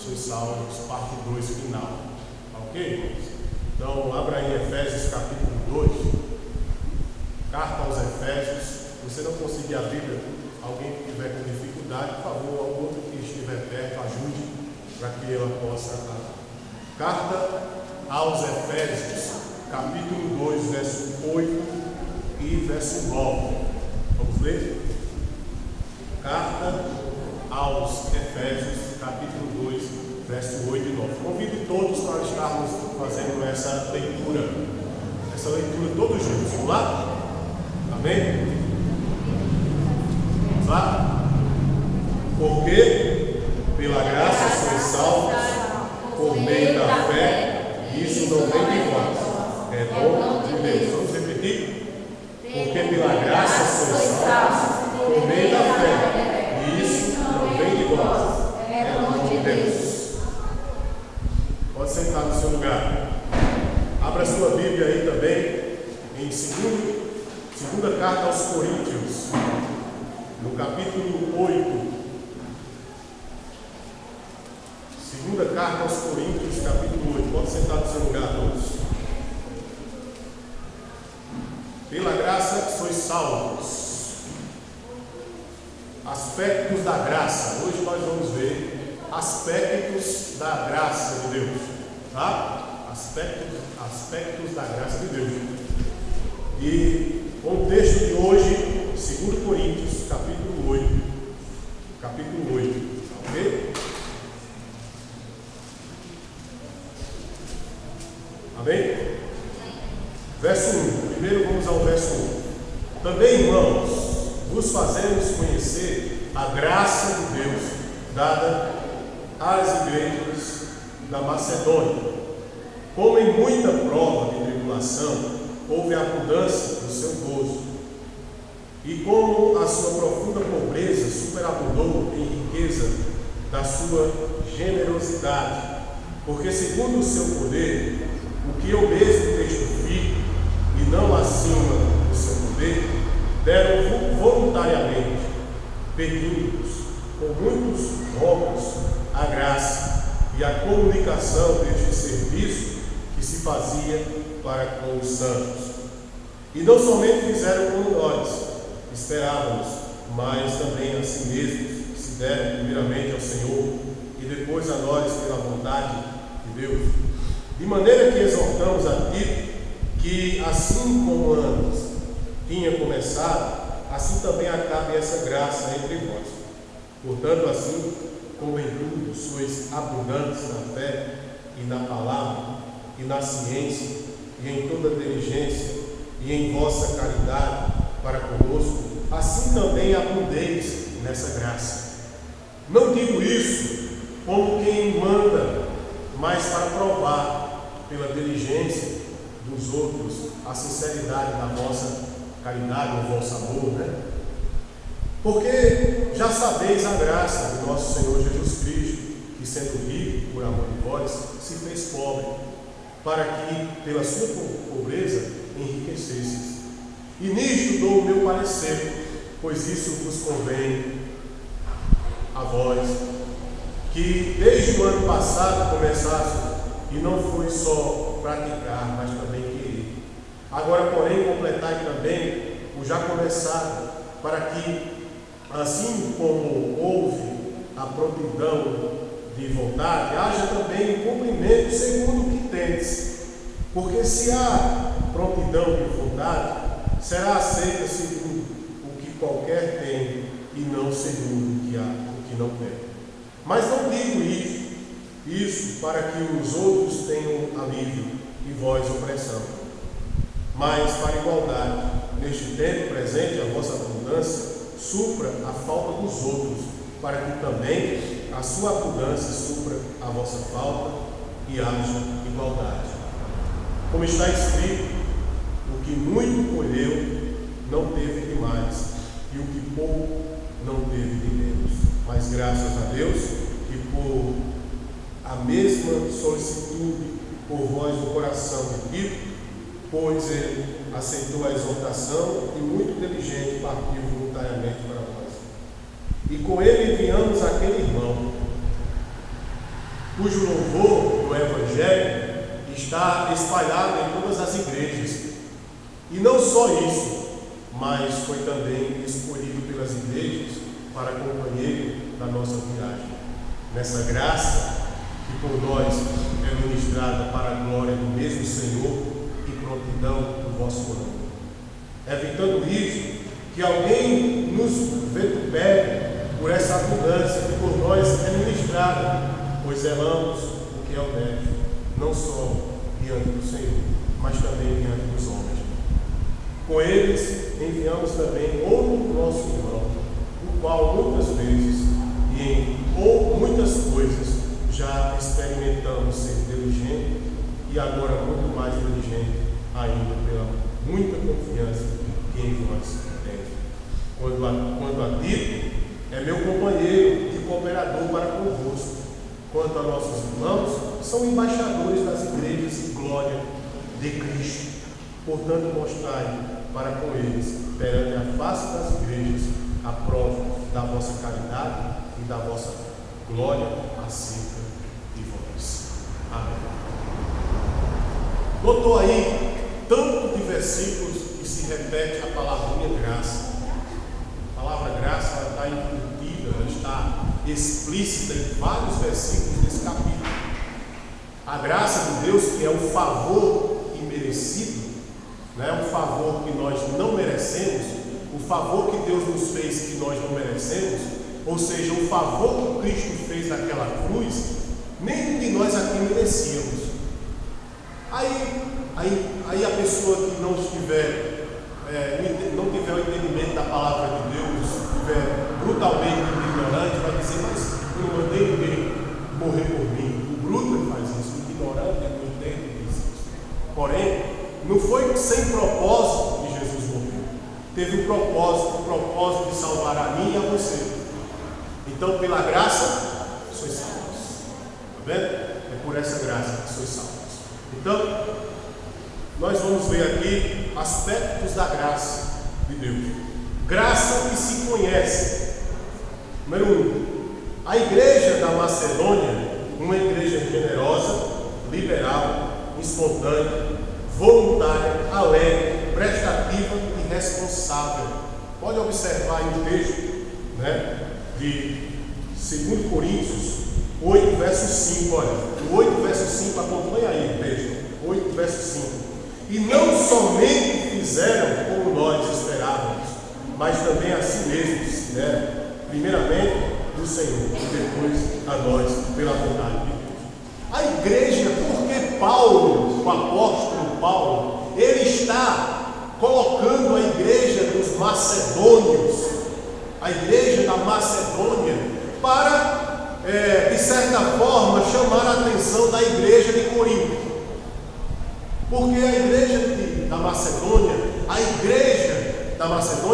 sois salvos, parte 2 final. Ok, irmãos? Então, abra aí Efésios capítulo 2, carta aos Efésios. Se você não conseguir a Bíblia, alguém que estiver com dificuldade, por favor, algum outro que estiver perto, ajude para que ela possa. Carta aos Efésios, capítulo 2, verso 8 e verso 9. Vamos ler? Carta aos Efésios, capítulo 2, verso 8 e 9. Convido todos para estarmos fazendo essa leitura todos juntos. Vamos lá? Amém? Vamos lá? Porque pela graça sois salvos por meio da fé, e isso não vem de vós, é dom de Deus. Vamos repetir? Porque pela graça sois salvos por meio da fé, e isso não vem de vós, é dom de Deus. Pode sentar no seu lugar. Abra sua Bíblia aí também em segunda carta aos Coríntios, no capítulo 8. Segunda carta aos Coríntios, capítulo 8. Pode sentar no seu lugar, todos. Pela graça sois salvos. Aspectos da graça. Hoje nós vamos ver aspectos da graça de Deus. Tá? Aspectos da graça de Deus. E o texto de hoje, 2 Coríntios, capítulo 8. Capítulo 8. Ok? Amém? Verso 1. Primeiro vamos ao verso 1. Também, irmãos, vos fazemos conhecer a graça de Deus dada às igrejas da Macedônia. Como em muita prova de tribulação houve abundância do seu gozo, e como a sua profunda pobreza superabundou em riqueza da sua generosidade, porque segundo o seu poder, o que eu mesmo testifico, e não acima do seu poder, deram voluntariamente, pedindo-nos com muitos rogos a graça e a comunicação deste serviço que se fazia para com os santos. E não somente fizeram como nós esperávamos, mas também a si mesmos se deram primeiramente ao Senhor e depois a nós pela vontade de Deus. De maneira que exortamos a Tito que, assim como antes tinha começado, assim também acabe essa graça entre vós. Portanto, assim como em tudo sois abundantes na fé e na palavra e na ciência e em toda diligência e em vossa caridade para conosco, assim também abundeis nessa graça. Não digo isso como quem manda, mas para provar pela diligência dos outros a sinceridade da vossa caridade, o vosso amor, né? Porque já sabeis a graça do nosso Senhor Jesus Cristo, que sendo rico por amor de vós, se fez pobre, para que pela sua pobreza enriquecesseis. E nisto dou o meu parecer, pois isso vos convém a vós, que desde o ano passado começaste, e não foi só praticar, mas também querer. Agora, porém, completai também o já começado, para que, assim como houve a prontidão de vontade, haja também o cumprimento segundo o que tendes. Porque se há prontidão de vontade, será aceita segundo o que qualquer tem, e não segundo o que não tem. Mas não digo isso para que os outros tenham alívio e vós opressão, mas para igualdade. Neste tempo presente, a vossa abundância supra a falta dos outros, para que também a sua abundância supra a vossa falta e haja igualdade. Como está escrito, o que muito colheu não teve demais, e o que pouco não teve de menos. Mas graças a Deus que por a mesma solicitude por vós do coração de Tito, pois ele aceitou a exortação e muito inteligente partiu voluntariamente para nós. E com ele enviamos aquele irmão, cujo louvor do Evangelho está espalhado em todas as igrejas. E não só isso, mas foi também escolhido pelas igrejas para companheiro da nossa viagem. Nessa graça que por nós é ministrada para a glória do mesmo Senhor e prontidão do vosso nome. Evitando isso, que alguém nos vitupere por essa abundância que por nós é ministrada, pois zelamos o que é honesto, não só diante do Senhor, mas também diante dos homens. Com eles enviamos também outro nosso irmão, o qual muitas vezes e em muitas coisas já experimentamos ser diligente e agora muito mais diligente ainda pela muita confiança que em vós tem. Quanto a Tito, é meu companheiro e cooperador para convosco. Quanto a nossos irmãos, são embaixadores das igrejas de glória de Cristo. Portanto, mostrai para com eles, perante a face das igrejas, a prova da vossa caridade e da vossa glória acerca de vós. Amém. Notou aí tanto de versículos que se repete a palavrinha graça. A palavra graça ela está embutida, ela está explícita em vários versículos desse capítulo. A graça de Deus, que é o favor imerecido, né? O favor que nós não merecemos, o favor que Deus nos fez que nós não merecemos, ou seja, o favor que Cristo fez naquela cruz, nenhum de nós aqui merecíamos. Aí a pessoa que não tiver o entendimento da palavra de Deus, estiver brutalmente ignorante, vai dizer, mas eu não mandei ninguém morrer por mim. O bruto faz isso, o ignorante não entende isso. Porém, não foi sem propósito que Jesus morreu. Teve o propósito de salvar a mim e a você. Então, pela graça, sois salvos. Está vendo? É por essa graça que sois salvos. Então, nós vamos ver aqui aspectos da graça de Deus. Graça que se conhece. Número 1. A igreja da Macedônia, uma igreja generosa, liberal, espontânea, voluntária, alegre, prestativa e responsável. Pode observar aí o texto, né, de 2 Coríntios 8, verso 5. Olha, o 8, verso 5, acompanha aí o texto. 8, verso 5. E não somente fizeram como nós esperávamos, mas também a si mesmos fizeram, primeiramente do Senhor, e depois a nós, pela vontade de Deus. A igreja, porque Paulo, o apóstolo Paulo, ele está colocando a igreja dos macedônios, a igreja da Macedônia, para, de certa forma, chamar a atenção da igreja de Corinto. Porque a igreja da Macedônia,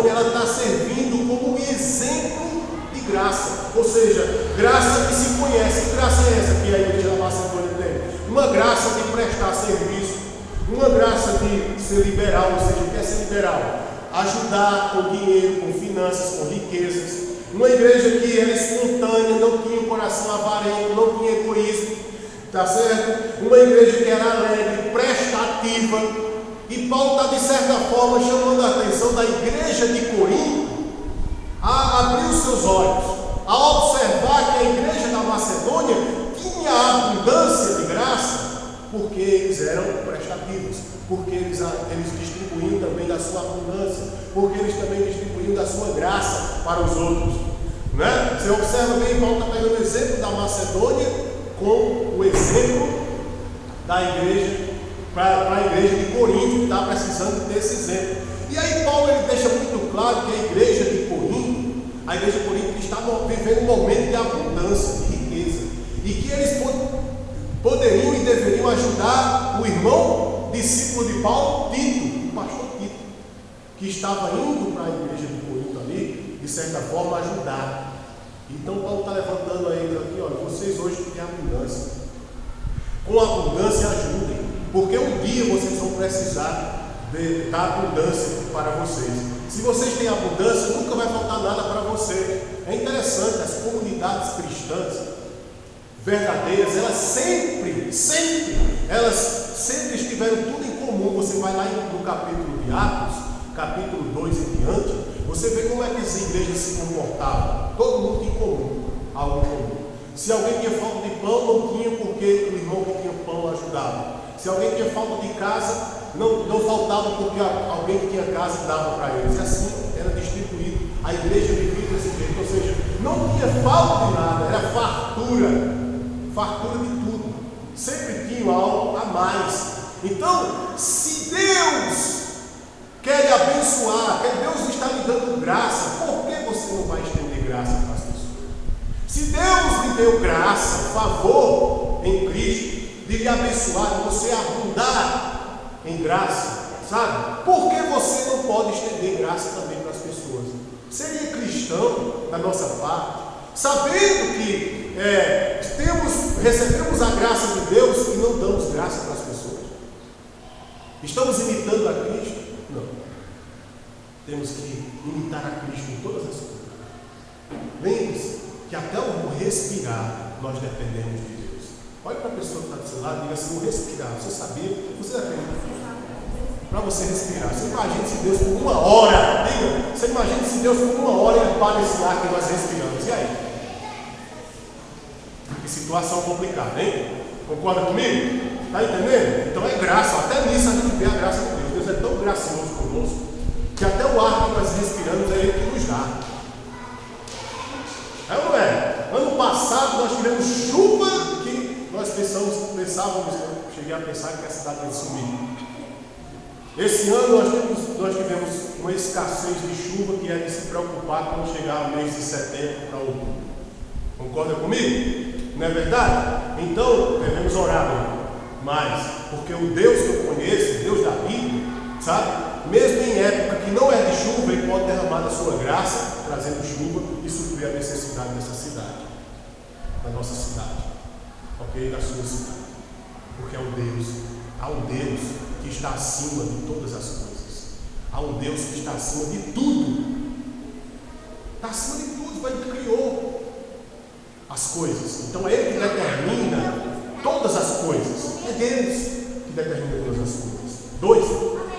ela está servindo como um exemplo de graça. Ou seja, graça que se conhece. Que graça é essa que a igreja da Macedônia tem? Uma graça de prestar serviço, uma graça de ser liberal, ou seja, o que é ser liberal? Ajudar com dinheiro, com finanças, com riquezas. Uma igreja que era espontânea, não tinha um coração avarento, não tinha egoísmo. Tá certo? Uma igreja que era alegre, prestativa. E Paulo está, de certa forma, chamando a atenção da igreja de Corinto a abrir os seus olhos, a observar que a igreja da Macedônia tinha abundância de graça, porque eles eram prestativos, porque eles distribuíam também da sua abundância, porque eles também distribuíam da sua graça para os outros. Né? Você observa bem, Paulo está pegando o exemplo da Macedônia com o exemplo da igreja, para a igreja de Corinto, que está precisando desse exemplo. E aí Paulo ele deixa muito claro que a igreja de Corinto está vivendo um momento de abundância, de riqueza, e que eles poderiam e deveriam ajudar o irmão discípulo de Paulo, Tito, o pastor Tito, que estava indo para a igreja de Corinto ali, de certa forma, ajudar. Então Paulo está levantando a eles aqui, olha, vocês hoje têm abundância. Com abundância ajudem, porque um dia vocês vão precisar da abundância para vocês. Se vocês têm abundância, nunca vai faltar nada para você. É interessante, as comunidades cristãs verdadeiras, elas sempre estiveram tudo em comum. Você vai lá no capítulo de Atos, capítulo 2 em diante, você vê como é que as igrejas se comportavam. Todo mundo tinha em comum, algo em comum. Se alguém tinha falta de pão, não tinha, porque o irmão que tinha pão ajudava. Se alguém tinha falta de casa, não faltava, porque alguém que tinha casa dava para eles. E assim era distribuído. A igreja vivia desse jeito, ou seja, não tinha falta de nada, era fartura de tudo. Sempre tinha algo a mais. Então, se Deus quer lhe abençoar, que Deus está lhe dando graça, por que você não vai estender graça para as pessoas? Se Deus lhe deu graça, favor em Cristo, de lhe abençoar, de você abundar em graça, sabe? Por que você não pode estender graça também para as pessoas? Seria cristão da nossa parte, sabendo que recebemos a graça de Deus e não damos graça para as pessoas? Estamos imitando a Cristo? Não. Temos que imitar a Cristo em todas as coisas. Lembre-se que até o respirar nós dependemos de Deus. Olha para a pessoa que está do seu lado e diga assim: o respirar, você sabia? Você depende. Para você respirar, você imagina se Deus por uma hora, diga, você imagina se Deus por uma hora ele para esse ar que nós respiramos. E aí? Que situação complicada, hein? Concorda comigo? Está entendendo? Então é graça, até nisso a gente vê a graça de Deus. Deus é tão gracioso conosco que até o ar que nós respiramos é Ele que nos dá. É ou não é? Ano passado nós tivemos chuva que nós pensávamos, eu cheguei a pensar que a cidade ia sumir. Esse ano nós tivemos uma escassez de chuva que é de se preocupar quando chegar o mês de setembro para outubro. Concorda comigo? Não é verdade? Então devemos orar mais, porque o Deus que eu conheço, o Deus da Bíblia, sabe? Mesmo em época que não é de chuva, Ele pode derramar da sua graça, trazendo chuva e suprir a necessidade dessa cidade, da nossa cidade, ok? Da sua cidade, porque há um Deus que está acima de todas as coisas, há um Deus que está acima de tudo, está acima de tudo, Ele criou as coisas. Então é Ele que determina todas as coisas. É Deus que determina todas as coisas. 2.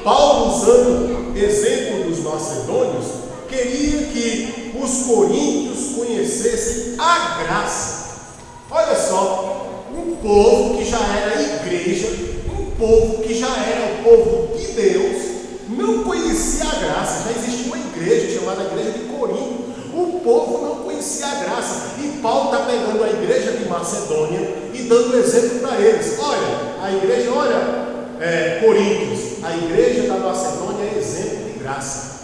Paulo, usando exemplo dos macedônios, queria que os coríntios conhecessem a graça. Olha só, um povo que já era igreja, um povo que já era o povo de Deus, não conhecia a graça. Já existia uma igreja chamada Igreja de Corinto. O povo não conhecia a graça. E Paulo está pegando a igreja de Macedônia e dando exemplo para eles. Olha, a igreja, Coríntios, a igreja da Macedônia é exemplo de graça.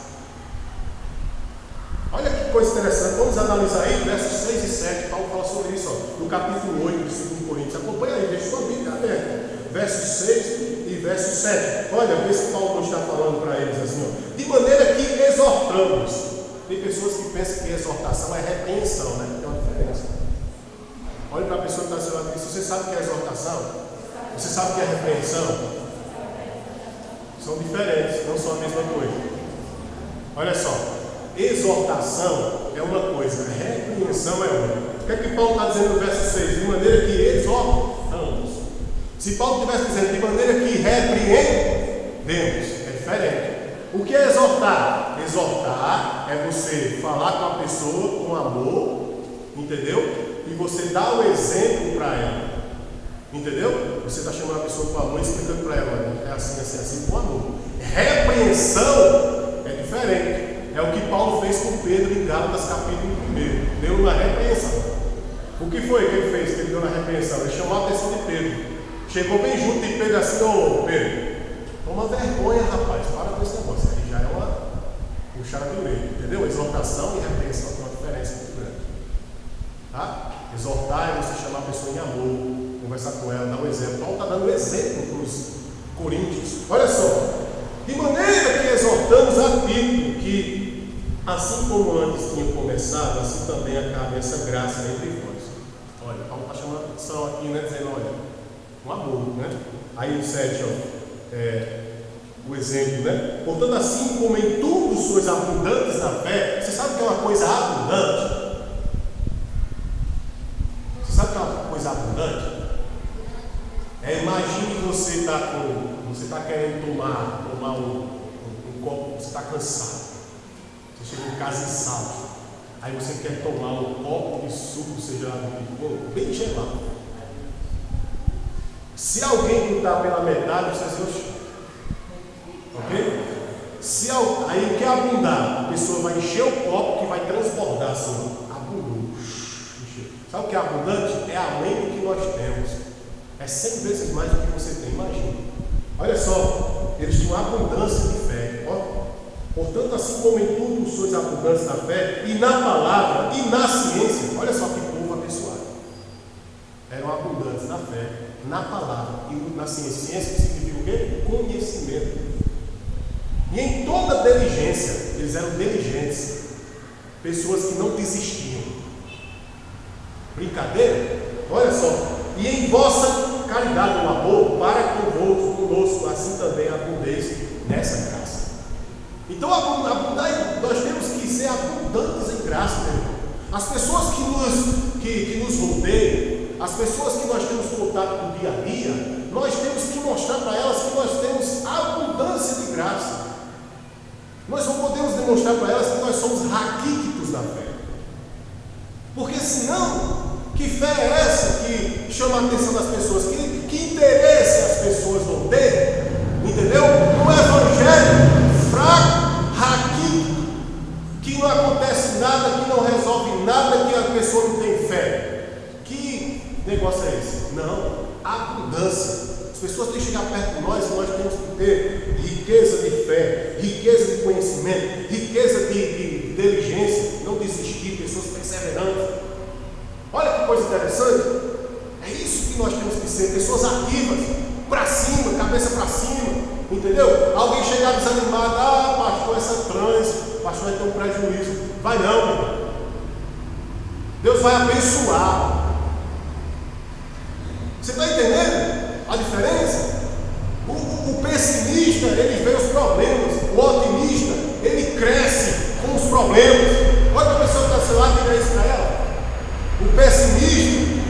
Olha que coisa interessante. Vamos analisar aí versos 6 e 7. Paulo fala sobre isso, no capítulo 8 de 2 Coríntios. Acompanha aí, deixa sua Bíblia aberta. Versos 6 e verso 7. Olha, vê se Paulo não está falando para eles assim, ó. De maneira que exortamos. Tem pessoas que pensam que exortação é repreensão, né? Tem uma diferença. Olha para a pessoa que está do seu lado e diz: você sabe o que é exortação? Você sabe o que é repreensão? São diferentes, não são a mesma coisa. Olha só, exortação é uma coisa, repreensão é outra. O que é que Paulo está dizendo no verso 6? De maneira que exortamos. Se Paulo estivesse dizendo de maneira que repreendemos, é diferente. O que é exortar? Exortar é você falar com a pessoa com amor, entendeu? E você dá o exemplo para ela, entendeu? Você está chamando a pessoa com amor e explicando para ela: olha, é assim, assim, assim, com amor. Repreensão é diferente. É o que Paulo fez com Pedro em Gálatas capítulo 1. Deu uma repreensão. O que foi que ele fez que ele deu na repreensão? Ele chamou a atenção de Pedro. Chegou bem junto de Pedro assim: ô Pedro, toma vergonha, rapaz, para com esse negócio. Aí já é uma puxada de orelha, entendeu? Exortação e repreensão tem uma diferença muito grande. Tá? Exortar é você chamar a pessoa em amor, conversar com ela, dar um exemplo. Paulo está dando um exemplo para os coríntios. Olha só, de maneira que exortamos a Tito, que assim como antes tinha começado, assim também acabe essa graça entre vós. Olha, Paulo está chamando a atenção aqui, né? Dizendo, olha, um amor, né? Aí o 7, ó, o exemplo, né? Portanto, assim como em tudo sois abundantes na fé. Você sabe que é uma coisa abundante? Você sabe que é uma coisa abundante? você está querendo tomar um copo, você está cansado, você chegou em casa exausto, aí você quer tomar um copo de suco, seja lá do que for, bem gelado. Se alguém que está pela metade, você diz, oxe, ok? Aí quer abundar, a pessoa vai encher o copo que vai transbordar assim, abundou. Sabe o que é abundante? É além do que nós temos. É 100 vezes mais do que você tem, imagina. Olha só, eles tinham abundância de fé. Ó. Portanto, assim como em tudo sois abundantes na fé, e na palavra, e na ciência, olha só que povo abençoado. Eram abundantes na fé, na palavra e na ciência. Ciência que significa o quê? Conhecimento. E em toda diligência, eles eram diligentes, pessoas que não desistiam. Brincadeira? Olha só. E em vossa caridade, o amor, para conosco, assim também abundeis nessa graça. Então, nós temos que ser abundantes em graça, meu irmão. As pessoas que nos rodeiam, as pessoas que nós temos contato no dia a dia, nós temos que mostrar para elas que nós temos abundância de graça. Nós não podemos demonstrar para elas que nós somos raquíticos da fé. Porque senão, que fé é essa que chama a atenção das pessoas? Que interesse as pessoas vão ter? Entendeu? Um evangelho fraco, raquítico, que não acontece nada, que não resolve nada, que a pessoa não tem fé. Que negócio é esse? Não, abundância. As pessoas têm que chegar perto de nós e nós temos que ter riqueza de fé, riqueza de conhecimento, riqueza de inteligência, não desistir, pessoas perseverantes. Olha que coisa interessante. É isso que nós temos que ser, pessoas ativas, para cima, cabeça para cima, entendeu? Alguém chegar desanimado, pastor, essa trânsito, pastor vai ter um prejuízo. Vai não, meu irmão. Deus vai abençoar. Você está entendendo a diferença? O pessimista, ele vê os problemas. O otimista, ele cresce com os problemas. Olha a pessoa que está seu lado e diga isso para ela. O pessimista,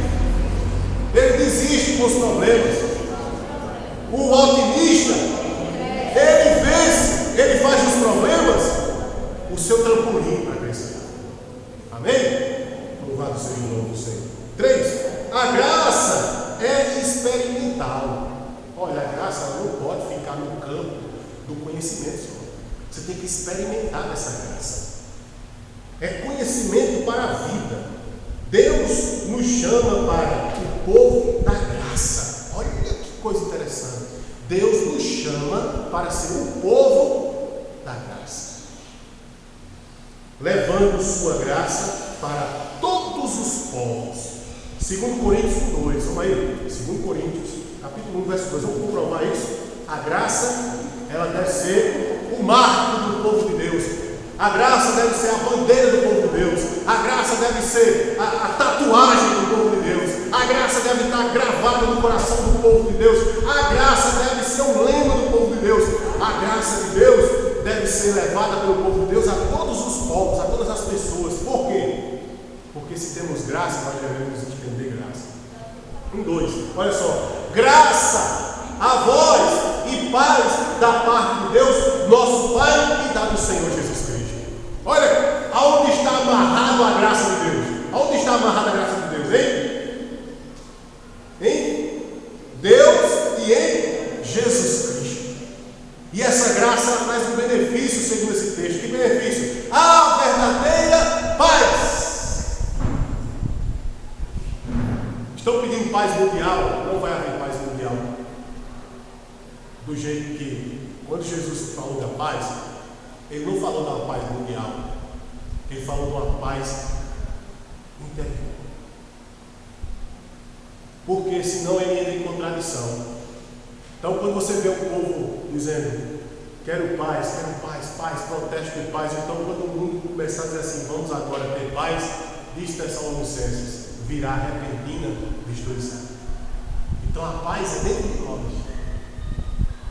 ele desiste com os problemas. O otimista, ele vence, ele faz dos problemas o seu trampolim para crescer. Amém? Louvado seja o nome do Senhor. 3. A graça é experimental. Olha, a graça não pode ficar no campo do conhecimento só. Você tem que experimentar essa graça. É conhecimento para a vida. Deus nos chama para o povo da graça. Olha que coisa interessante. Deus nos chama para ser o povo da graça, levando sua graça para todos os povos. 2 Coríntios 2, vamos aí. 2 Coríntios, capítulo 1, verso 2. Vamos comprovar isso. A graça, ela deve ser o marco do povo de Deus. A graça deve ser a bandeira do povo de Deus. A graça deve ser a tatuagem do povo de Deus. A graça deve estar gravada no coração do povo de Deus. A graça deve ser o lema do povo de Deus. A graça de Deus deve ser levada pelo povo de Deus a todos os povos, a todas as pessoas. Por quê? Porque se temos graça, nós devemos entender graça. 2. Olha só. Graça a vós e paz da parte de Deus, nosso Pai, e da do Senhor Jesus Cristo. Olha, aonde está amarrado a graça de Deus? Aonde está amarrada a graça de Deus, hein? Em Deus e em Jesus Cristo. E essa graça traz um benefício, segundo esse texto. Que benefício? A verdadeira paz. Estão pedindo paz mundial? Não vai haver paz mundial. Do jeito que, quando Jesus falou da paz, ele não falou da paz mundial, ele falou de uma paz interior. Porque senão ele entra em contradição. Então, quando você vê o povo dizendo, quero paz, protesto de paz, então quando o mundo começar a dizer assim, vamos agora ter paz, diz Tessalonicenses, virá repentina destruição. Então a paz é dentro de nós.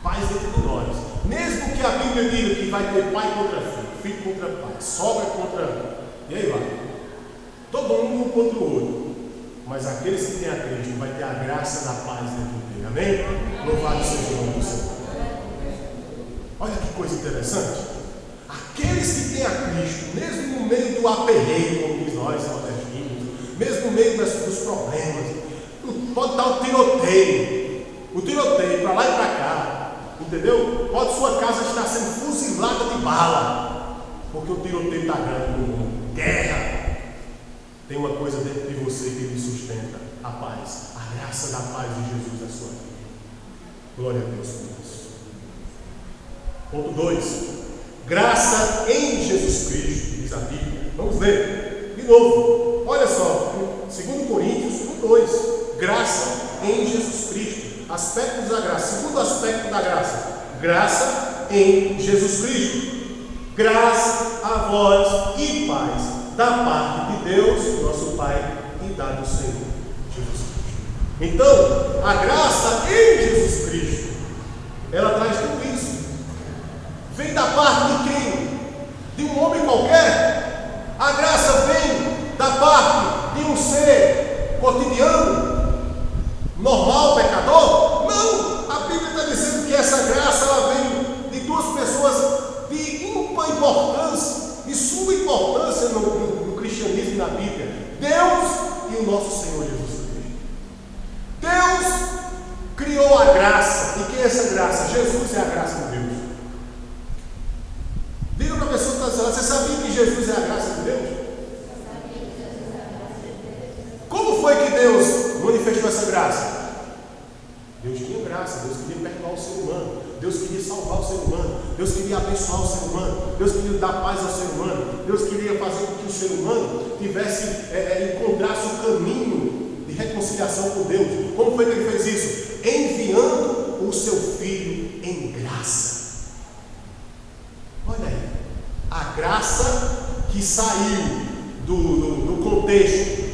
Paz dentro de nós. Mesmo que a Bíblia diga que vai ter pai contra filho, filho contra pai, sogra contra... E aí vai. Todo mundo um contra o outro. Mas aqueles que têm a Cristo vai ter a graça da paz dentro de dele. Amém? Louvado seja o nome do Senhor. Olha que coisa interessante. Aqueles que têm a Cristo, mesmo no meio do aperreio, como diz nós, nordestinos, mesmo no meio dos problemas, pode estar o tiroteio para lá e para cá, entendeu? Pode sua casa estar sendo fuzilada de bala, porque o tiroteio está grande no mundo, guerra. Tem uma coisa dentro de você que lhe sustenta: a paz, a graça da paz de Jesus na sua vida. Glória a Deus por isso. Ponto 2. Graça em Jesus Cristo, diz a Bíblia. Vamos ler de novo. Olha só, 2 Coríntios 1:2. Graça em Jesus Cristo. Aspectos da graça. Segundo aspecto da graça: graça em Jesus Cristo. Graça a vós e paz da parte de Deus, nosso Pai, e da do Senhor Jesus Cristo. Então, a graça em Jesus Cristo, ela traz tudo isso. Vem da parte de quem? De um homem qualquer? A graça vem da parte de um ser cotidiano, normal, pecador? Não! A Bíblia está dizendo que essa graça ela vem de duas pessoas de ímpar importância, de suma importância no cristianismo e na Bíblia: Deus e o nosso Senhor Jesus Cristo. Deus criou a graça. E que é essa graça? Jesus é a graça de Deus. Diga para a pessoa que está dizendo: você sabia que Jesus é a graça de Deus? Como foi que Deus manifestou essa graça? Deus tinha graça, Deus queria perdoar o ser humano, Deus queria salvar o ser humano, Deus queria abençoar o ser humano, Deus queria dar paz ao ser humano, Deus queria fazer com que o ser humano encontrasse o caminho de reconciliação com Deus. Como foi que ele fez isso? Enviando o seu Filho em graça. Olha aí, a graça que saiu do contexto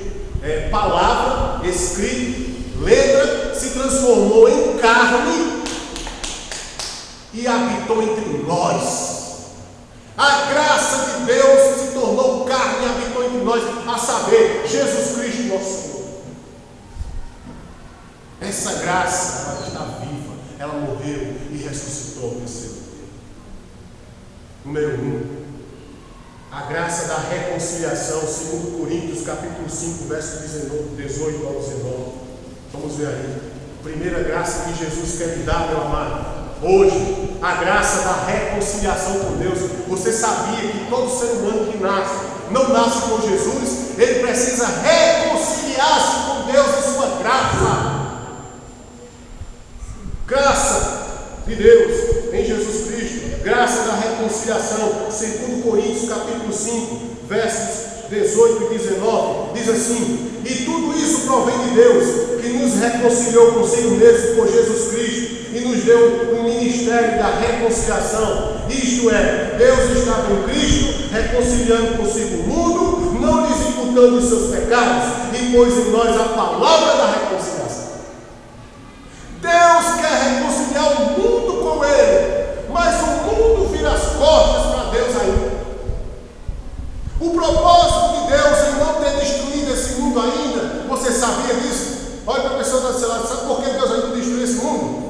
palavra, escrito, letra, se transformou em carne e habitou entre nós. A graça de Deus se tornou carne e habitou entre nós, a saber, Jesus Cristo nosso Senhor. Essa graça, ela está viva, ela morreu e ressuscitou ao terceiro dia. Número 1. A graça da reconciliação, 2 Coríntios capítulo 5, verso 18 ao 19. Vamos ver aí. Primeira graça que Jesus quer lhe dar, meu amado. Hoje, a graça da reconciliação com Deus. Você sabia que todo ser humano que nasce, não nasce com Jesus, ele precisa reconciliar-se com Deus em sua graça. Graça de Deus em Jesus Cristo. Graça da reconciliação, 2 Coríntios capítulo 5, versos 18 e 19, diz assim: e tudo isso provém de Deus, que nos reconciliou consigo mesmo por Jesus Cristo, e nos deu o ministério da reconciliação. Isto é, Deus estava em Cristo, reconciliando consigo o mundo, não lhes imputando os seus pecados, e pôs em nós a palavra da reconciliação. Deus quer reconciliar o mundo com Ele, mas o mundo vira as costas para Deus ainda. O propósito de Deus em não ter destruído esse mundo ainda, você sabia disso? Olha para a pessoa que está do seu lado: sabe por que Deus ainda destruiu esse mundo?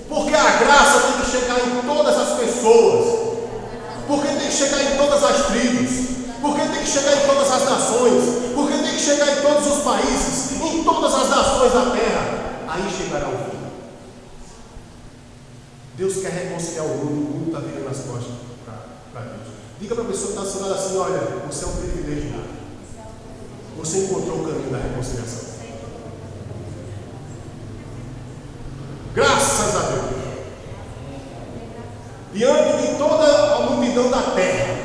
Porque a graça tem que chegar em todas as pessoas, porque tem que chegar em todas as tribos, porque tem que chegar em todas as nações, porque tem que chegar em todos os países, em todas as nações da terra. Aí chegará o fim. Deus quer reconciliar o mundo está virando as costas para Deus. Diga para a pessoa que está do seu lado assim: olha, você é um privilegiado. Você encontrou o caminho da reconciliação. Graças a Deus. Diante de toda a multidão da terra,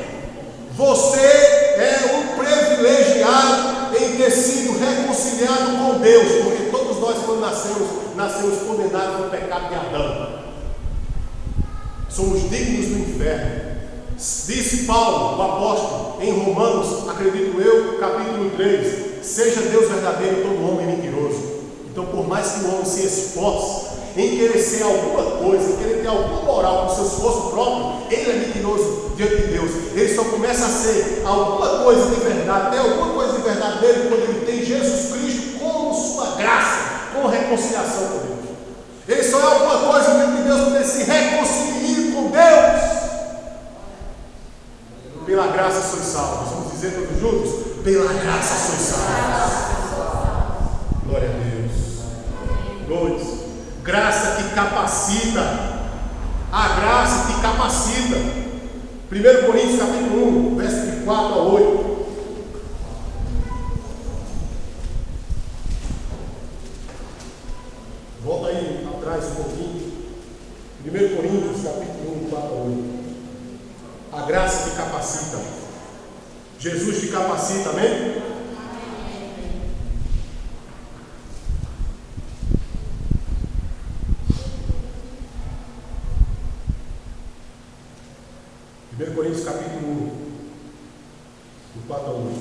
você é um privilegiado em ter sido reconciliado com Deus, porque todos nós, quando nascemos condenados no pecado de Adão. Somos dignos do inferno. Disse Paulo, o apóstolo, em Romanos, acredito eu, capítulo 3: seja Deus verdadeiro, todo homem mentiroso. Então, por mais que o homem se esforce em querer ser alguma coisa, em querer ter alguma moral com seu esforço próprio, ele é mentiroso diante de Deus. Ele só começa a ser alguma coisa de verdade, tem alguma coisa de verdade nele, quando ele tem Jesus Cristo como sua graça, com reconciliação com Deus. Ele só é alguma coisa mesmo de Deus poder se reconciliar com Deus. Pela graça sois salvos. Vamos dizer todos juntos? Pela graça sois salvos. Glória a Deus. 2. Graça que capacita. A graça que capacita. 1 Coríntios capítulo 1, verso de 4 a 8. Volta aí atrás um pouquinho. 1 Coríntios capítulo 1, 4 a 8. A graça que capacita. Jesus te capacita, amém? Coríntios capítulo 1, do 4 a 8.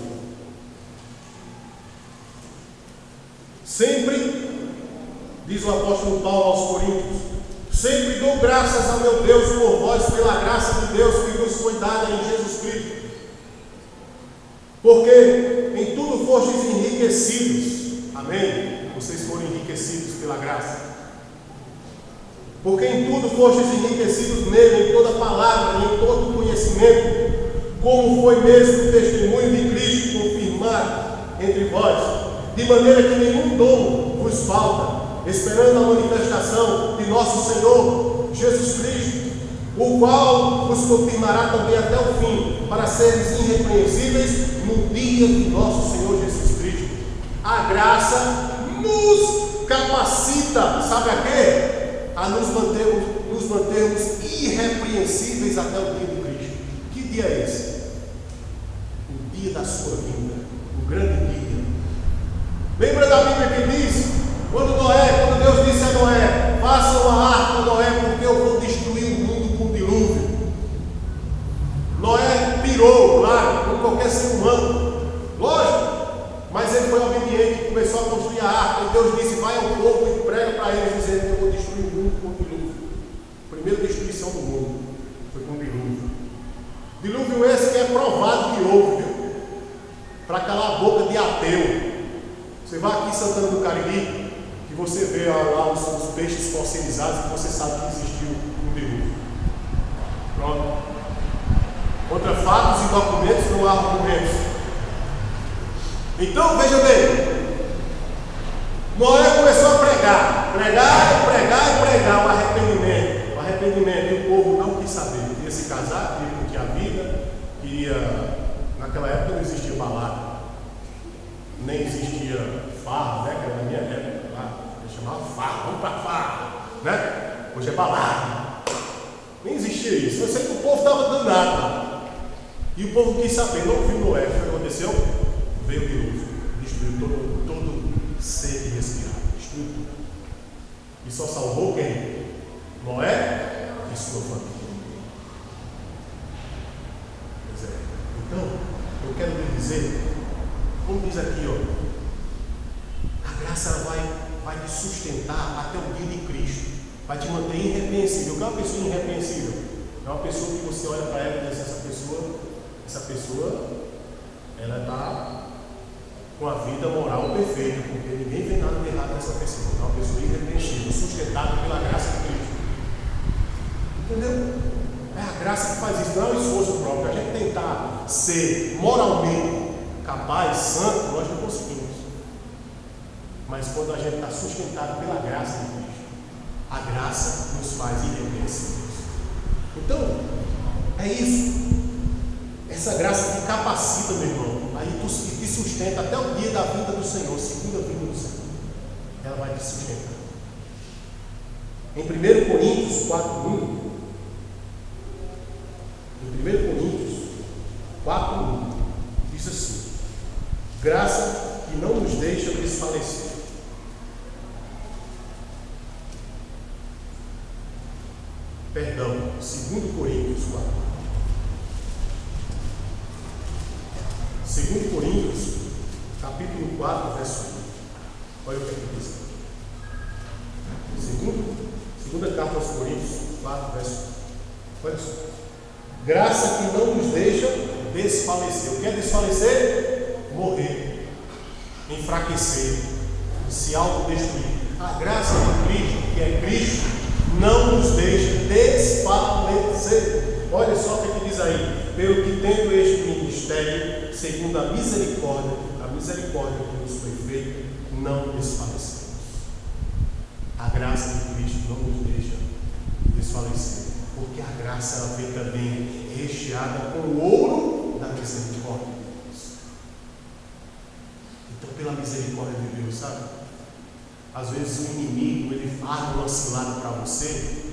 Sempre, diz o apóstolo Paulo aos Coríntios, sempre dou graças ao meu Deus por vós, pela graça de Deus que vos foi dada em Jesus Cristo, porque em tudo fostes enriquecidos, amém? Vocês foram enriquecidos pela graça. Porque em tudo fostes enriquecidos nele, em toda palavra e em todo conhecimento, como foi mesmo o testemunho de Cristo confirmado entre vós, de maneira que nenhum dom vos falta, esperando a manifestação de nosso Senhor Jesus Cristo, o qual vos confirmará também até o fim, para seres irrepreensíveis no dia de nosso Senhor Jesus Cristo. A graça nos capacita, sabe a quê? A nos mantermos irrepreensíveis até o dia de Cristo. Que dia é esse? O dia da sua vinda, o grande dia. Lembra da Bíblia que diz, quando Deus disse a Noé, faça uma arca, Noé, porque eu vou destruir o mundo com dilúvio. Noé pirou, claro, como qualquer ser humano, lógico, mas ele foi obediente, começou a construir a arca, e Deus disse, vai ao povo e prega para eles, dizendo que eu vou destruir o mundo com dilúvio. Primeira destruição do mundo foi com dilúvio. Dilúvio esse que é provado que houve, viu? Para calar a boca de ateu. Você vai aqui em Santana do Cariri, que você vê lá os peixes fossilizados, que você sabe que existiu um dilúvio. Pronto. Contra fatos e documentos não há argumentos. Então, veja bem, Noé começou a pregar o arrependimento, e o povo não quis saber, queria se casar, queria curtir a vida, naquela época não existia balada, nem existia farra, né, que era na minha época, lá, eu chamava farra, vamos pra farra, né, hoje é balada, nem existia isso, eu sei que o povo estava danado, e o povo quis saber, não viu Noé, o que aconteceu? Veio o dilúvio, destruiu todo ser que respirava, destruiu tudo. E só salvou quem? Noé e sua família. Pois é. Então, eu quero lhe dizer, como diz aqui, a graça vai te sustentar até o dia de Cristo, vai te manter irrepreensível. O que é uma pessoa irrepreensível? É uma pessoa que você olha para ela e diz, essa pessoa, ela está com a vida moral perfeita, porque ninguém vê nada de errado nessa pessoa. É uma pessoa irrepreensível, sustentada pela graça de Cristo. Entendeu? É a graça que faz isso, não é o esforço próprio. A gente tentar ser moralmente capaz, santo, nós não conseguimos. Mas quando a gente está sustentado pela graça de Cristo, a graça nos faz irrepreensíveis. Então, é isso. Essa graça te capacita, meu irmão. Aí te sustenta até o dia da vinda do Senhor, segunda vinda do Senhor. Ela vai te sustentar. Em 1 Coríntios 4:1, diz assim: graça que não nos deixa desfalecer. Perdão, 2 Coríntios 4. 2 Coríntios, capítulo 4, verso 1. Olha o que diz. Segunda carta aos Coríntios, 4, verso 1. Olha só. Graça que não nos deixa desfalecer. O que é desfalecer? Morrer, enfraquecer, se autodestruir. A graça de Cristo, que é Cristo, não nos deixa desfalecer. Olha só o que diz aí: pelo que tendo este ministério, segundo a misericórdia que nos foi feita, não desfalecemos. A graça de Cristo não nos deixa desfalecer, porque a graça ela vem também recheada com o ouro da misericórdia de Deus. Então, pela misericórdia de Deus, sabe? Às vezes o inimigo ele arma uma cilada para você,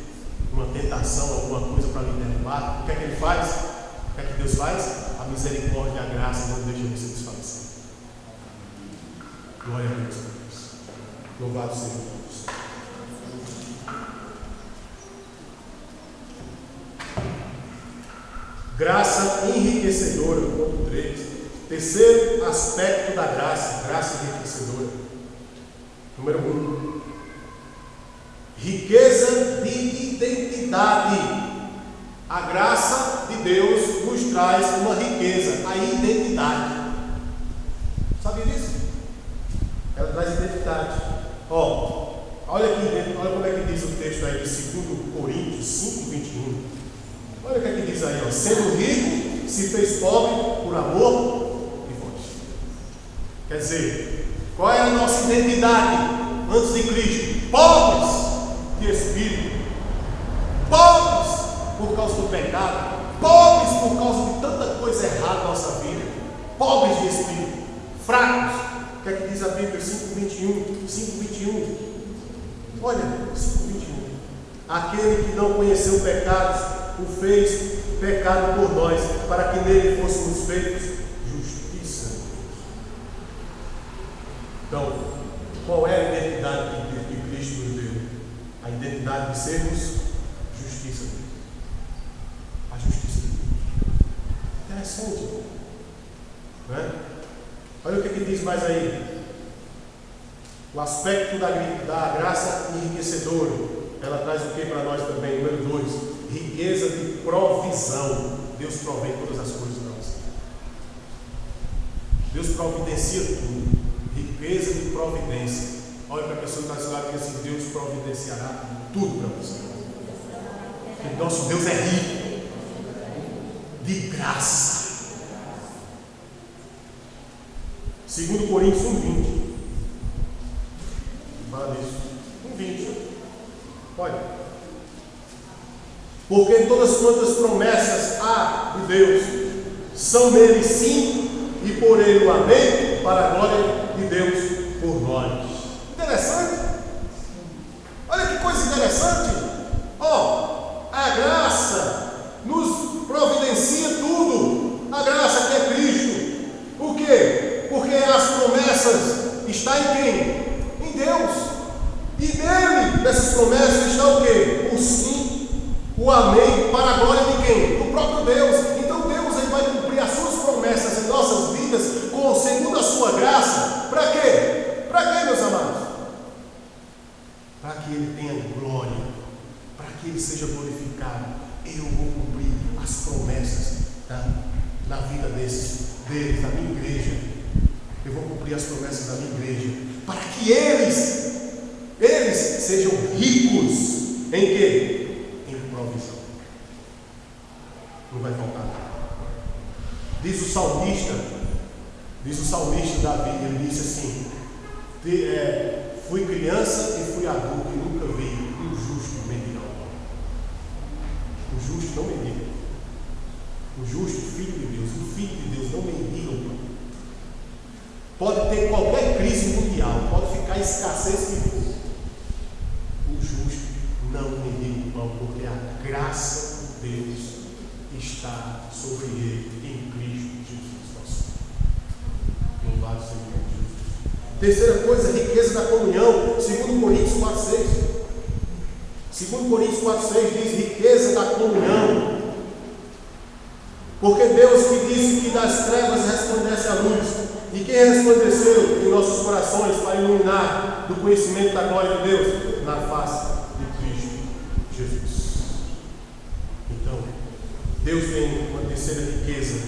uma tentação, alguma coisa para lhe derrubar. O que é que ele faz? O que é que Deus faz? A misericórdia e a graça não deixam você desfalecer. Glória a Deus por isso. Louvado seja Deus. Graça enriquecedora, ponto 3. Terceiro aspecto da graça, graça enriquecedora. Número 1. Riqueza de identidade. A graça de Deus nos traz uma riqueza, a identidade. Sabia disso? Ela traz identidade. Olha aqui, olha como é que diz o texto aí de 2 Coríntios 5:21. Olha o que é que diz aí, ó. Sendo rico, se fez pobre por amor de vós. Quer dizer, qual é a nossa identidade antes de Cristo? Pobres de espírito, pobres por causa do pecado, pobres por causa de tanta coisa errada na nossa vida, pobres de espírito, fracos. O que é que diz a Bíblia? 5:21. Olha, 5:21. Aquele que não conheceu pecados o fez pecado por nós, para que nele fôssemos feitos justiça. Então, qual é a identidade que Cristo nos deu? A identidade de sermos justiça de Deus. A justiça de Deus. Interessante, não é? Olha o que diz mais aí. O aspecto da graça enriquecedora, ela traz o que para nós também? Número 2. Riqueza de provisão. Deus provém todas as coisas para você. Deus providencia tudo. Riqueza de providência. Olha para a pessoa que está do lado e diz assim: Deus providenciará tudo para você. Porque nosso Deus é rico de graça. 2 Coríntios 1:20. Fala disso. 1:20. Olha. Porque todas quantas promessas há de Deus são nele sim e por ele o amém, para a glória de Deus por nós. Interessante? Olha que coisa interessante. A graça nos providencia tudo. A graça que é Cristo. Por quê? Porque as promessas estão em quem? Em Deus. E nele, nessas promessas, está o quê? O sim, o amém, para a glória de quem? Do próprio Deus. Então Deus ele vai cumprir as suas promessas em nossas vidas, segundo a sua graça. Para quê? Para quê, meus amados? Para que ele tenha glória, para que ele seja glorificado. Eu vou cumprir as promessas na vida deles, da minha igreja. Eu vou cumprir as promessas da minha igreja, para que eles sejam ricos em quê? Provisão. Não vai faltar nada. Diz o salmista Davi, ele disse assim: fui criança e fui adulto e nunca vi um justo mendigar. O justo não mendiga. O justo, filho de Deus, o filho de Deus não mendiga. Pode ter qualquer crise mundial, pode ficar escassez que for. O justo não mendiga o pão, porque a graça de Deus está sobre ele em Cristo Jesus nosso. Louvado seja o nome de Jesus. Terceira coisa, riqueza da comunhão. 2 Coríntios 4:6. 2 Coríntios 4:6 diz riqueza da comunhão. Porque Deus que disse que das trevas resplandece a luz, e quem resplandeceu em nossos corações para iluminar do conhecimento da glória de Deus na face de Cristo Jesus. Então, Deus tem uma terceira riqueza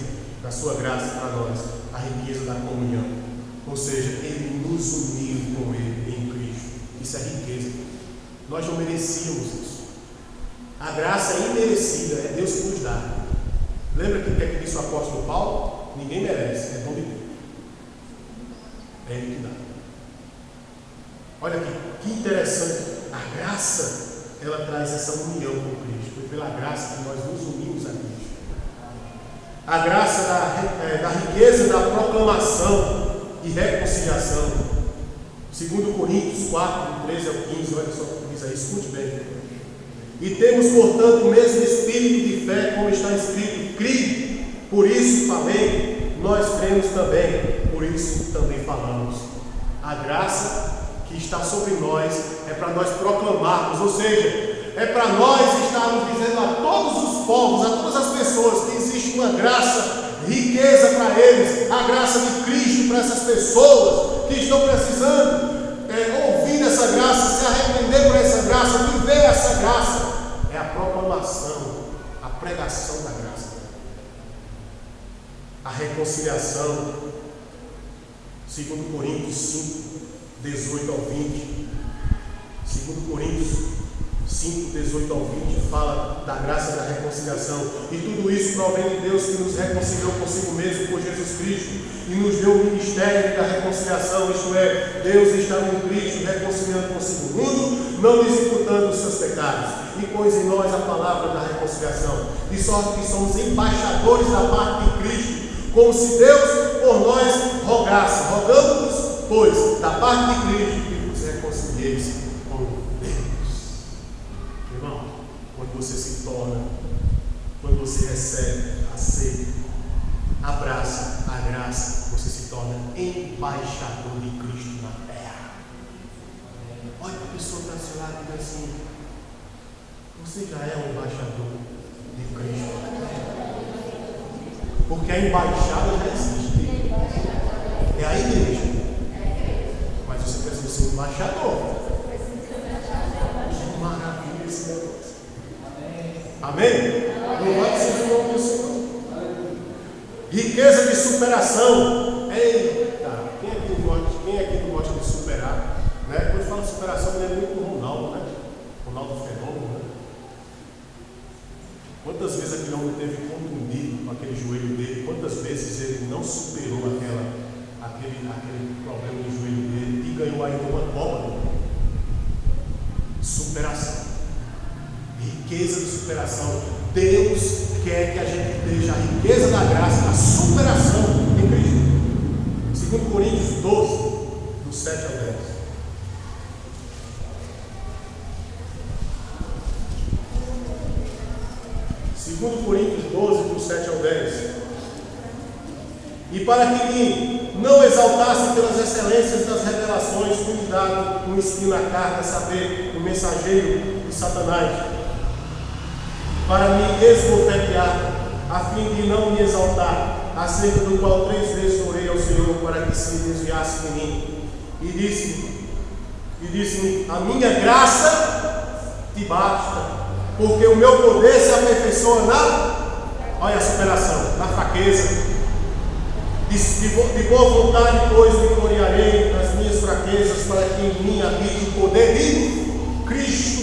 da sua graça para nós, a riqueza da comunhão. Ou seja, Ele nos uniu com Ele em Cristo Isso é riqueza. Nós não merecíamos isso. A graça é imerecida, é Deus que nos dá. Lembra que o que é que disse o apóstolo Paulo? Ninguém merece, é dom de Deus. É Ele que dá. Olha aqui, que interessante. A graça, ela traz essa união com Cristo. Foi pela graça que nós nos unimos a Cristo. A graça da riqueza da proclamação e reconciliação. 2 Coríntios 4, do 13 ao 15, olha só o que diz aí, escute bem. E temos, portanto, o mesmo espírito de fé, como está escrito, crie, por isso falei, nós cremos também, por isso também falamos. A graça que está sobre nós é para nós proclamarmos, ou seja, é para nós estarmos dizendo a todos os povos, a todas as pessoas, que existe uma graça, riqueza para eles, a graça de Cristo para essas pessoas que estão precisando ouvir essa graça, se arrepender por essa graça, viver essa graça. É a proclamação, a pregação da graça, a reconciliação. 2 Coríntios 5, 18 ao 20. 2 Coríntios 5, 18 ao 20 fala da graça da reconciliação. E tudo isso provém de Deus, que nos reconciliou consigo mesmo por Jesus Cristo e nos deu o ministério da reconciliação, isto é, Deus está em Cristo reconciliando consigo o mundo, não lhes imputando os seus pecados, e pôs em nós a palavra da reconciliação, de sorte que somos embaixadores da parte de Cristo, como se Deus por nós rogasse. Rogamos-vos, pois, da parte de Cristo, que vos reconcilieis com Deus. Irmão, quando você se torna, quando você recebe, aceita, abraça a graça, você se torna embaixador de Cristo na terra. Olha para a pessoa que está ao seu lado e diz assim: você já é um embaixador de Cristo. Porque a embaixada já existe. É a igreja. Mas você precisa ser um embaixador. Que maravilha esse negócio. Amém? Louvado seja o nome do Senhor. Riqueza de superação. Eita, quem aqui não gosta de superar? Né? Quando fala de superação, me lembra muito do Ronaldo, né? Ronaldo Fenômeno, né? Quantas vezes aquele homem teve contundido com aquele joelho dele? Quantas vezes ele não superou aquele problema do joelho dele e ganhou ainda uma Copa? Superação. Riqueza de superação. Deus quer que a gente esteja a riqueza da graça, da superação em Cristo. 2 Coríntios 12, do 7 ao 10. Segundo Coríntios 12, do 7 ao 10. E para que me não exaltasse pelas excelências das revelações, fui dado um espinho na carne, a saber, o mensageiro de Satanás, para me esbofetear, a fim de não me exaltar, acerca do qual 3 vezes orei ao Senhor para que se desviasse de mim. E disse-me: a minha graça te basta, porque o meu poder se aperfeiçoa olha a superação, na fraqueza. De boa vontade, pois, me gloriarei nas minhas fraquezas, para que em mim habite o poder de Cristo.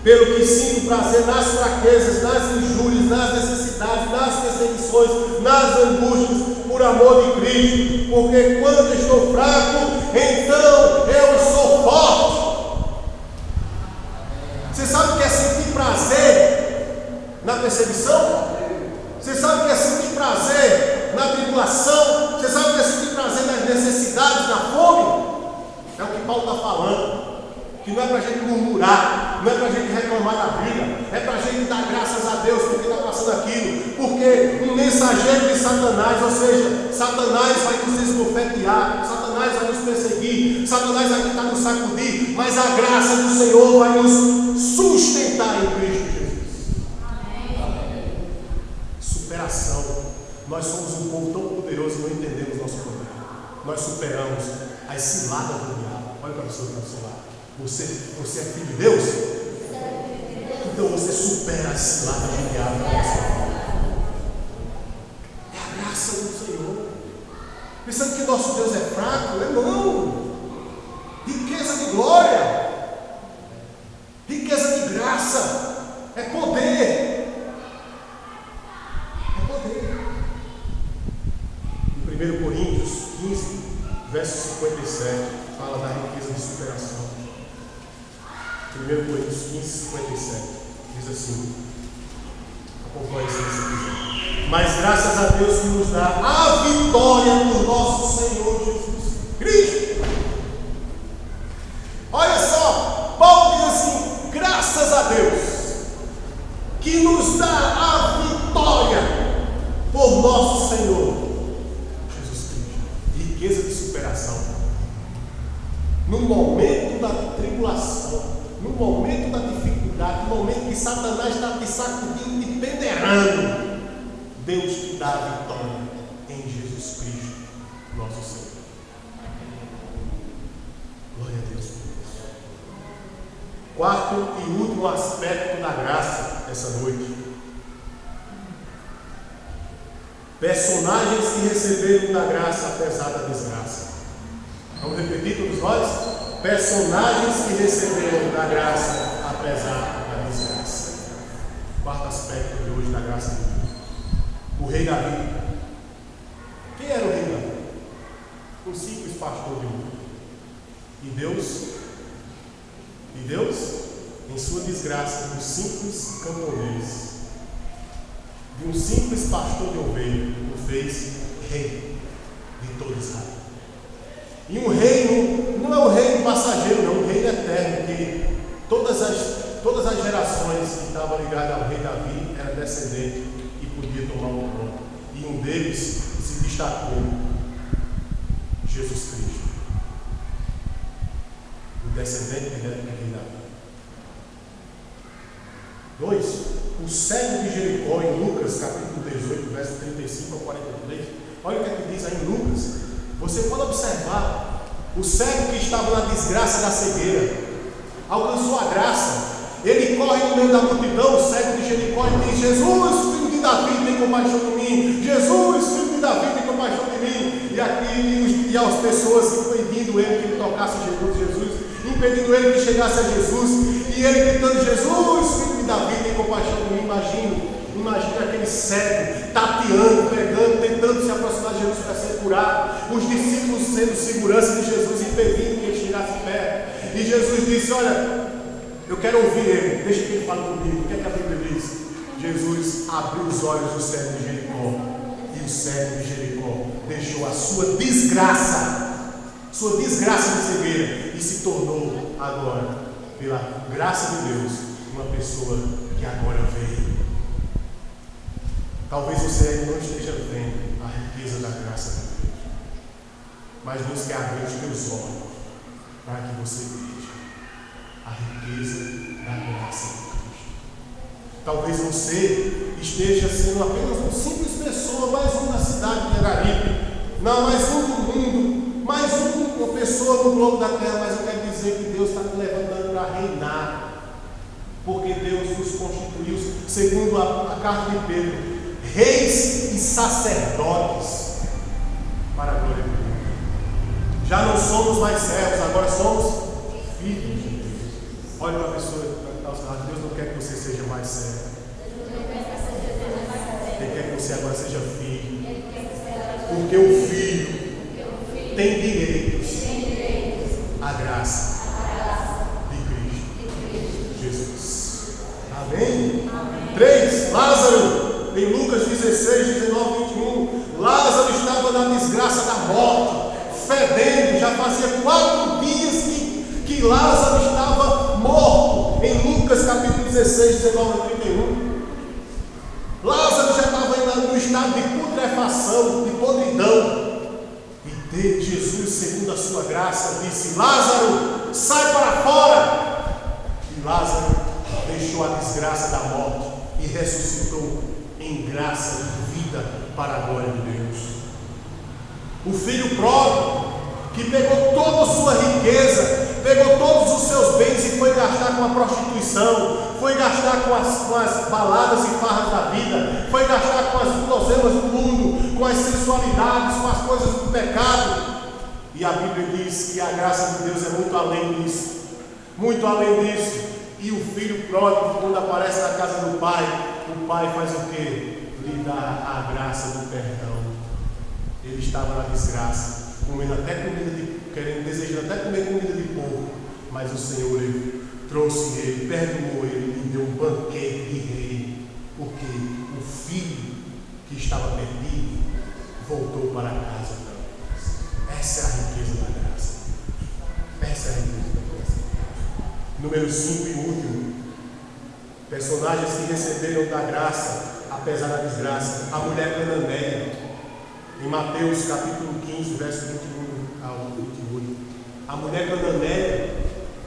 Pelo que sinto prazer nas fraquezas, nas injúrias, nas necessidades, nas perseguições, nas angústias, por amor de Cristo. Porque quando estou fraco, então eu sou forte. Você sabe o que é sentir prazer na perseguição? Você sabe o que é sentir prazer na tribulação? Você sabe o que é sentir prazer nas necessidades, na fome? É o que Paulo está falando. Que não é para a gente murmurar, não é para a gente reclamar da vida, é para a gente dar graças a Deus porque está passando aquilo. Porque um mensageiro de Satanás, ou seja, Satanás vai nos esbofetear, Satanás vai nos perseguir, Satanás vai tentar nos sacudir, mas a graça do Senhor vai nos sustentar em Cristo Jesus. Amém. Superação. Nós somos um povo tão poderoso e não entendemos nosso poder. Nós superamos as ciladas do diabo. Olha para a pessoa que está do seu lado. Você é filho de Deus? Então você supera as ciladas do diabo. É a graça do Senhor. Pensando que nosso Deus é fraco? É não. Riqueza de glória. 57 fala da riqueza de superação. 1 Coríntios 15, 57 diz assim: acompanhe se você quiser. Mas graças a Deus que nos dá a vitória por nosso Senhor Jesus Cristo. Olha só, Paulo diz assim: graças a Deus que nos dá a vitória por nosso Senhor Jesus Cristo. Riqueza de superação. No momento da tribulação, no momento da dificuldade, no momento que Satanás está te sacudindo, te peneirando, Deus te dá a vitória em Jesus Cristo, nosso Senhor. Glória a Deus por isso. Quarto e último aspecto da graça essa noite. Personagens que receberam da graça apesar da desgraça. Vamos repetir todos nós? Personagens que receberam da graça apesar da desgraça. Quarto aspecto de hoje da graça de Deus. O rei Davi. Quem era o rei Davi? Um simples pastor de um. E Deus, em sua desgraça, de um simples camponês, de um simples pastor de ovelha, o fez rei de todo Israel. E um reino não é um reino passageiro, não, um reino eterno, que todas as gerações que estavam ligadas ao rei Davi eram descendentes e podiam tomar o trono. E um deles se destacou: Jesus Cristo, o descendente direto do rei Davi. 2. O cego de Jericó, em Lucas, capítulo 18, verso 35 a 43. Olha o que é que diz aí em Lucas. Você pode observar: o cego que estava na desgraça da cegueira alcançou a graça. Ele corre no meio da multidão, o cego de Jericó, e diz: Jesus, filho de Davi, tem compaixão de mim. Jesus, filho de Davi, tem compaixão de mim. E as pessoas impedindo ele que ele tocasse Jesus, impedindo ele que chegasse a Jesus, e ele gritando: Jesus, filho de Davi, tem compaixão de mim. Imagina aquele cego, tateando, pregando, tentando se aproximar de Jesus para ser curado. Os discípulos sendo segurança de Jesus, impedindo que ele chegasse perto. E Jesus disse: olha, eu quero ouvir ele, deixa que ele fale comigo. O que é que a Bíblia diz? Jesus abriu os olhos do cego de Jericó, e o cego de Jericó deixou a sua desgraça de cegueira, e se tornou agora, pela graça de Deus, uma pessoa que agora veio. Talvez você ainda não esteja vendo a riqueza da graça de Deus, mas Deus quer abrir os teus olhos para que você veja a riqueza da graça de Cristo. Talvez você esteja sendo apenas uma simples pessoa, mais um na cidade de Araripe, não, mais um do mundo, mais uma pessoa no globo da terra, mas eu quero dizer que Deus está te levantando para reinar, porque Deus nos constituiu, segundo a carta de Pedro, reis e sacerdotes para a glória de Deus. Já não somos mais servos, agora somos filhos de Deus. Olha para a pessoa que está ao seu lado: Deus não quer que você seja mais servo, Ele quer que você agora seja filho, porque o filho tem direitos à graça de Cristo Jesus. Amém? 3. Lázaro. Em Lucas 16, 19, 21, Lázaro estava na desgraça da morte, fedendo. Já fazia 4 dias que Lázaro estava morto. Em Lucas capítulo 16, 19 a 31, Lázaro já estava no estado de putrefação, de podridão. E Jesus, segundo a sua graça, disse: Lázaro, sai para fora. E Lázaro deixou a desgraça da morte e ressuscitou em graça e vida para a glória de Deus. O filho pródigo, que pegou toda a sua riqueza, pegou todos os seus bens e foi gastar com a prostituição, foi gastar com as baladas e farras da vida, foi gastar com as guloseimas do mundo, com as sensualidades, com as coisas do pecado. E a Bíblia diz que a graça de Deus é muito além disso, muito além disso. E o filho pródigo, quando aparece na casa do pai, o pai faz o quê? Lhe dá a graça do perdão. Ele estava na desgraça, comendo até comida querendo, desejando até comer comida de porco, mas o Senhor ele trouxe ele, perdoou ele e deu um banquete de rei, porque o filho que estava perdido voltou para casa. Essa é a riqueza da graça. Essa é a riqueza da graça. Número 5 e último. Personagens que receberam da graça, apesar da desgraça. A mulher cananeia. Em Mateus capítulo 15, verso 21 ao 28. A mulher cananeia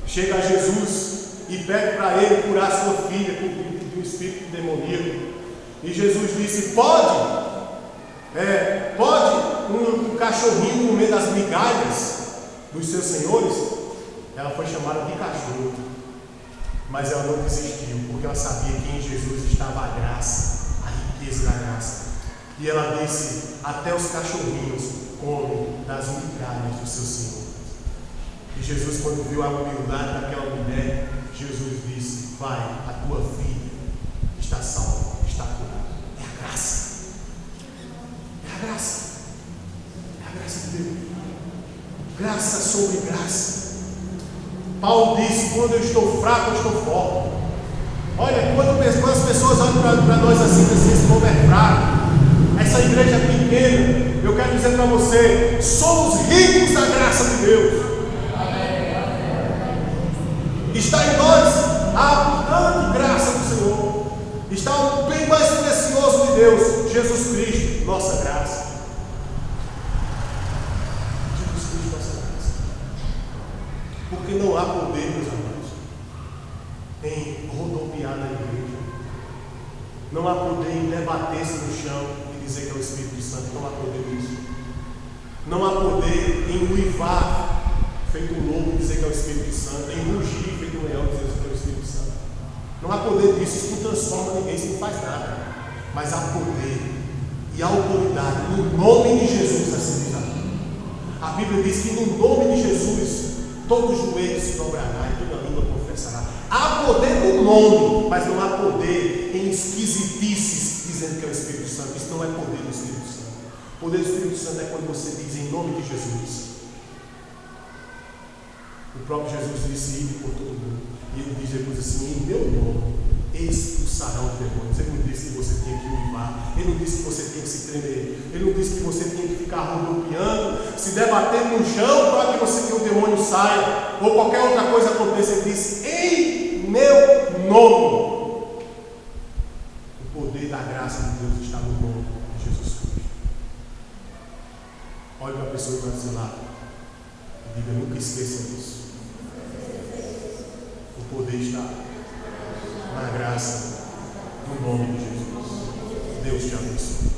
chega a Jesus e pede para ele curar sua filha de um espírito demoníaco. E Jesus disse: pode um cachorrinho comer das migalhas dos seus senhores? Ela foi chamada de cachorro, mas ela não desistiu, porque ela sabia que em Jesus estava a graça, a riqueza da graça. E ela disse: até os cachorrinhos comem das migalhas dos seus senhores. E Jesus, quando viu a humildade daquela mulher, Jesus disse: vai, a tua filha está salva, está curada. É a graça. É a graça. É a graça de Deus. Graça sobre graça. Paulo disse: quando eu estou fraco, eu estou forte. Olha, quando as pessoas olham para nós assim, esse povo é fraco, essa igreja é pequena, eu quero dizer para você: somos ricos da graça de Deus. Está em nós a abundante graça do Senhor. Está o bem mais precioso de Deus, Jesus Cristo, nossa graça. Jesus Cristo, nossa graça. Porque não há poder, meus amados, em rodopiar na igreja. Não há poder em debater-se no chão e dizer que é o Espírito Santo. Não há poder nisso. Não há poder em uivar feito um lobo e dizer que é o Espírito Santo, em rugir feito um leão e dizer que é o Espírito Santo. Não há poder disso, isso não transforma ninguém, isso não faz nada. Mas há poder e autoridade no nome de Jesus a ser desafio. A Bíblia diz que no nome de Jesus todo joelho se dobrará e toda língua confessará. Há poder no nome, mas não há poder em esquisitices dizendo que é o Espírito Santo. Isso não é poder do Espírito Santo. O poder do Espírito Santo é quando você diz em nome de Jesus. O próprio Jesus disse: ide por todo mundo. E ele diz depois assim: em meu nome expulsarão os demônios. Ele não disse que você tinha que uivar. Ele não disse que você tinha que se tremer. Ele não disse que você tinha que ficar rodopiando, se debatendo no chão para que você que o demônio saia ou qualquer outra coisa aconteça. Ele disse: em meu nome. O poder da graça de Deus está no nome de Jesus Cristo. Olhe para a pessoa que está do seu lado e diga: nunca esqueça disso. O poder está na graça, no nome de Jesus. Deus te abençoe.